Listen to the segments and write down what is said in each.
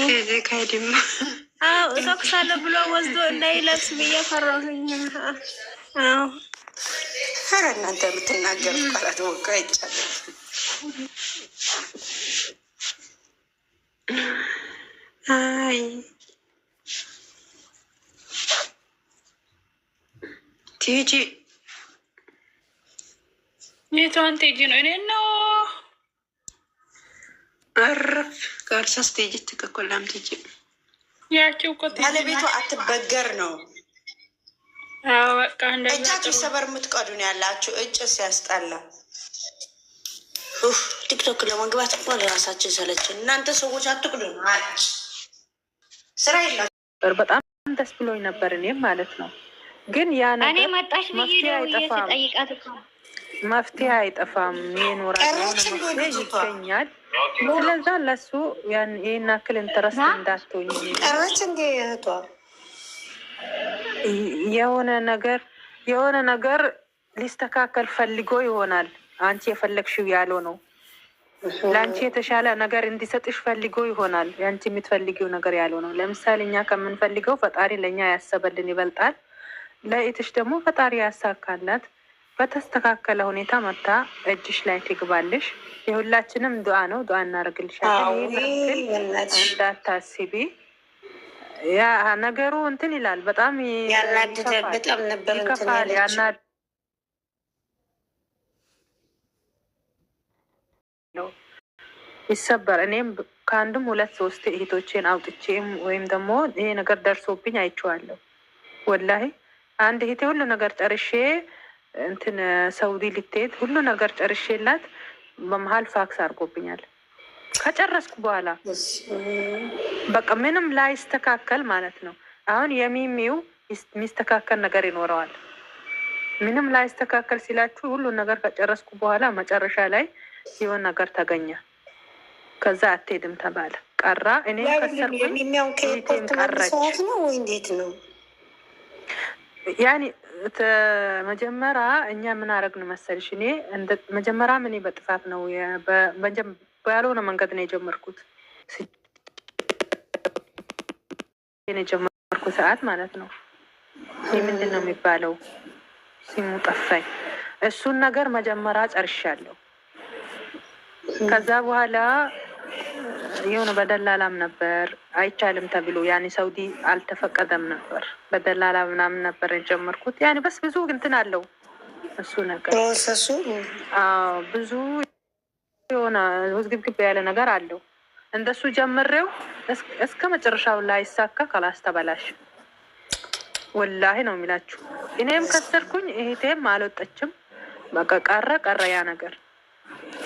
ከዚህ ከድማ እተኩሳለሁ ብሎ ወስዶ እንዳይለብስ ብዬ ፈራሁኝ። ኧረ እናንተ የምትናገሩ ቃላት ወጋ አይቻልም። አይ ቲጂ የቷን ቲጂ ነው? እኔ ነው አረፍ ጋርሳስ ቲጂ ትከኮላም ቲጂ ያቺው እኮ ባለቤቱ አትበገር ነው። በቃ እጃችሁ ሰበር የምትቀዱን ያላችሁ እጭ ሲያስጠላ ቲክቶክ ለመግባት እኮ ለራሳችን ሰለችን። እናንተ ሰዎች አትቅዱ አጭ ስራ የላችሁ። በጣም ደስ ብሎኝ ነበር እኔም ማለት ነው። ግን ያ ነገር መፍትሄ አይጠፋም፣ ይኖራል፣ ይገኛል። ስለዛ ለሱ ይህን ያክል ኢንተረስት እንዳትሆኝ ቀረች እንዴ እህቷ የሆነ ነገር ሊስተካከል ፈልጎ ይሆናል። አንቺ የፈለግሽው ያለው ነው። ለአንቺ የተሻለ ነገር እንዲሰጥሽ ፈልጎ ይሆናል። የአንቺ የምትፈልጊው ነገር ያለው ነው። ለምሳሌ እኛ ከምንፈልገው ፈጣሪ ለእኛ ያሰበልን ይበልጣል። ለእህትሽ ደግሞ ፈጣሪ ያሳካላት በተስተካከለ ሁኔታ መታ እጅሽ ላይ ትግባልሽ። የሁላችንም ዱዓ ነው። ዱዓ እናደርግልሻለን። እንዳታስቢ። ያ ነገሩ እንትን ይላል። በጣም ያናድዳል። በጣም ነበር ይከፋል። ይሰበር። እኔም ከአንድም 2-3 እህቶቼን አውጥቼም ወይም ደግሞ ይሄ ነገር ደርሶብኝ አይቼዋለሁ። ወላሂ አንድ እህቴ ሁሉ ነገር ጨርሼ እንትን ሰውዲ ልትሄድ ሁሉ ነገር ጨርሼላት በመሀል ፋክስ አድርጎብኛል። ከጨረስኩ በኋላ በቃ ምንም ላይስተካከል ማለት ነው። አሁን የሚሚው የሚስተካከል ነገር ይኖረዋል። ምንም ላይስተካከል ሲላችሁ ሁሉ ነገር ከጨረስኩ በኋላ መጨረሻ ላይ የሆነ ነገር ተገኘ። ከዛ አትሄድም ተባለ፣ ቀራ። እኔ ከሰርኩኝ ቀረች ነው ወይ እንዴት ነው? ያኔ መጀመሪያ እኛ ምን አደረግን መሰልሽ? እኔ መጀመሪያ ምን በጥፋት ነው ያልሆነ መንገድ ነው የጀመርኩት። የጀመርኩ ሰዓት ማለት ነው። ምንድን ነው የሚባለው? ሲሙ ጠፋኝ። እሱን ነገር መጀመሪያ ጨርሻለሁ። ከዛ በኋላ የሆነ በደላላም ነበር አይቻልም ተብሎ ያኔ ሳውዲ አልተፈቀደም ነበር። በደላላ ምናምን ነበር የጀመርኩት። ያኔ በስ ብዙ እንትን አለው እሱ ነገር ፕሮሰሱ። ብዙ የሆነ ውዝግብግብ ያለ ነገር አለው። እንደሱ ጀምሬው እስከ መጨረሻው ላይ ይሳካ ካላስተበላሽ ወላሂ ነው የሚላችሁ። እኔም ከሰርኩኝ እህቴም አልወጣችም። በቃ ቀረ ያ ነገር።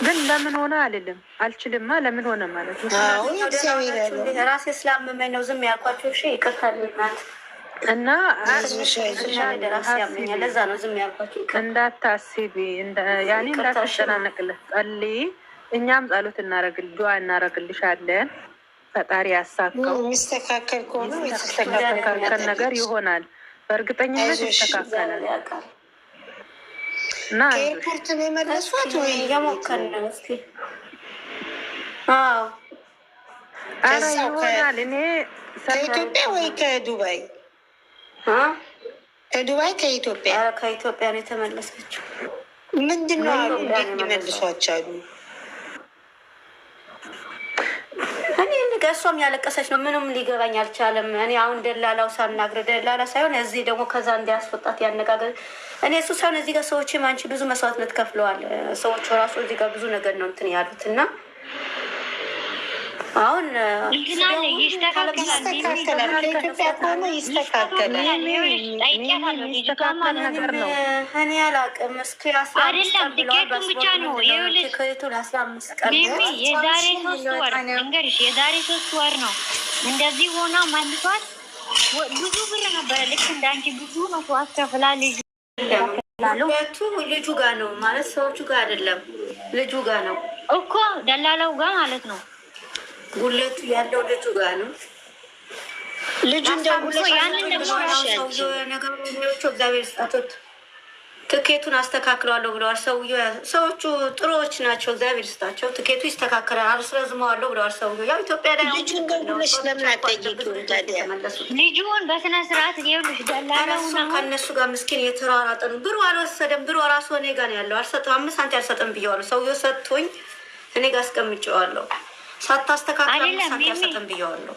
ግን ለምን ሆነ አልልም፣ አልችልማ። ለምን ሆነ ማለት ነው ራሴ ስላመመኝ ነው ዝም ያልኳቸው። እሺ ይቅርታ ልናት እና ለዛ ነው ዝም ያልኳቸው። እንዳታስቢ፣ ያኔ እንዳትጨናነቅለት ጸልይ። እኛም ጸሎት ዱዓ እናደርግልሻለን። ፈጣሪ ያሳካው። የሚስተካከል ከሆነ የሚስተካከል ነገር ይሆናል። በእርግጠኝነት ይስተካከላል። እና ከኤርፖርት ነው የመለሷት ወይ እየሞከርን ነው? እስኪ ኧረ ይሆናል። እኔ ከኢትዮጵያ ወይ ከዱባይ? ከዱባይ ከኢትዮጵያ ነው የተመለሰችው። ምንድን ነው አሉ? እንዴት ሊመልሷቸው አሉ? እሷም ያለቀሰች ነው። ምንም ሊገባኝ አልቻለም። እኔ አሁን ደላላው ሳናግር ደላላ ሳይሆን እዚህ ደግሞ ከዛ እንዲያስወጣት ያነጋገር እኔ እሱ ሳይሆን እዚህ ጋር ሰዎችም አንቺ ብዙ መስዋዕትነት ከፍለዋል። ሰዎቹ ራሱ እዚህ ጋር ብዙ ነገር ነው እንትን ያሉት እና አሁን ይስተካከላል። ከኢትዮጵያ ከሆነ ይስተካከላል። ነገር ነው። እኔ አላውቅም። እስኪ አይደለም ትኬቱን ብቻ ነው ትኬቱን 15 ቀን የዛሬ 3 ወር እንግዲህ የዛሬ 3 ወር ነው እንደዚህ ሆና መልሷት። ብዙ ብር ነበረ። ልክ እንዳንቺ ብዙ መስዋዕት ከፍላ ልጁ ጋር ነው ማለት ሰዎቹ ጋር አይደለም፣ ልጁ ጋር ነው እኮ ደላላው ጋር ማለት ነው። ጉለቱ ያለው ልጁ ጋር ነው። ልጁ እንደጉለ ያንን ደግሞ ነገሮቹ እግዚአብሔር ስጣቶት ትኬቱን አስተካክለዋለሁ ብለዋል። ሰዎቹ ጥሩዎች ናቸው፣ እግዚአብሔር ይስጣቸው። ትኬቱ ይስተካከላል አስረዝመዋለሁ ብለዋል ሰውዬው። ያው ኢትዮጵያ ላይ ልጁን ደውለሽ ለምን አትጠይቂውም ታዲያ? ልጁን በስነ ስርዓት ይኸውልሽ፣ ደላላው ከእነሱ ጋር ምስኪን የተሯሯጠ ነው። ብሩ አልወሰደም። ብሩ ራሱ እኔ ጋር ነው ያለው። አልሰጥም፣ 5 ሳንቲም አልሰጥም ብየዋለሁ። ሰውዬው ሰጥቶኝ እኔ ጋር አስቀምጬዋለሁ። ሳታስተካክል 5 ሳንቲም አልሰጥም ብየዋለሁ።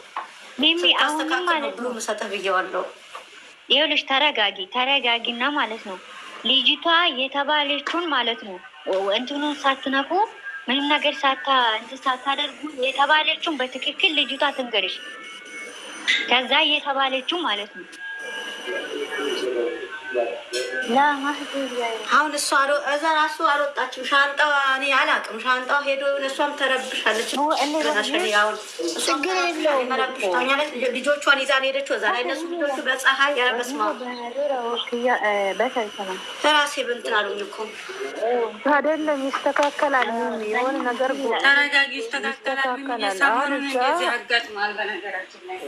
ሚሚ አሁን ማለት ብሩ ምሰጥህ ብየዋለሁ። ይኸውልሽ ተረጋጊና ማለት ነው ልጅቷ የተባለችውን ማለት ነው እንትኑን ሳትነኩ ምንም ነገር ሳታደርጉ የተባለችውን በትክክል ልጅቷ ትንገርሽ። ከዛ የተባለችው ማለት ነው አሁን እሷ እዛ ራሱ አልወጣችም። ሻንጣዋ እኔ አላውቅም። ሻንጣዋ ሄዶ እሷም ተረብሻለች። ልጆቿን ይዛ ሄደችው እዛ ላይ እነሱ ልጆቹ በፀሐይ ያረበስማ ራሴ ብንትን አሉኝ እኮ አይደለም። ይስተካከላል። የሆነ ነገር ተረጋጊ፣ ይስተካከላል። ሰሞኑን እንደዚህ አጋጥሟል በነገራችን ላይ